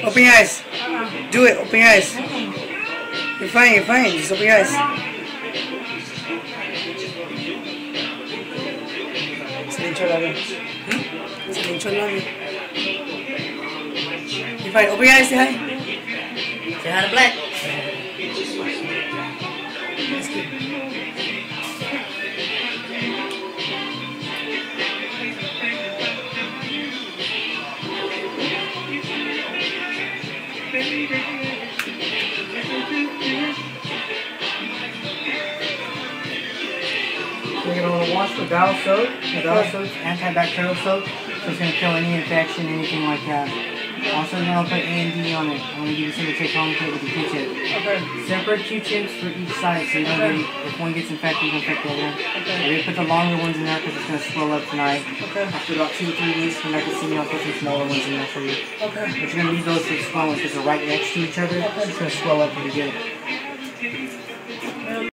Open your eyes. Do it. Open your eyes. You're fine. You're fine. Just open your eyes. You're fine. Open your eyes. Say hi. Say hi to Black. We're going to wash the dial soap. The dial soap's antibacterial soap, so it's going to kill any infection, anything like that. Also, I'm going to put A&D on it. I'm going to give you some to take home with the Q-tip. Okay. Separate Q-tips for each side, so you don't get, if one gets infected, you can infect the other. Okay. We're going to put the longer ones in there because it's going to swell up tonight. Okay. After about 2 to 3 weeks, come back to see me. I'll put some smaller ones in there for you. Okay. But you're going to need those for swelling because they're right next to each other. Okay. It's going to swell up pretty good.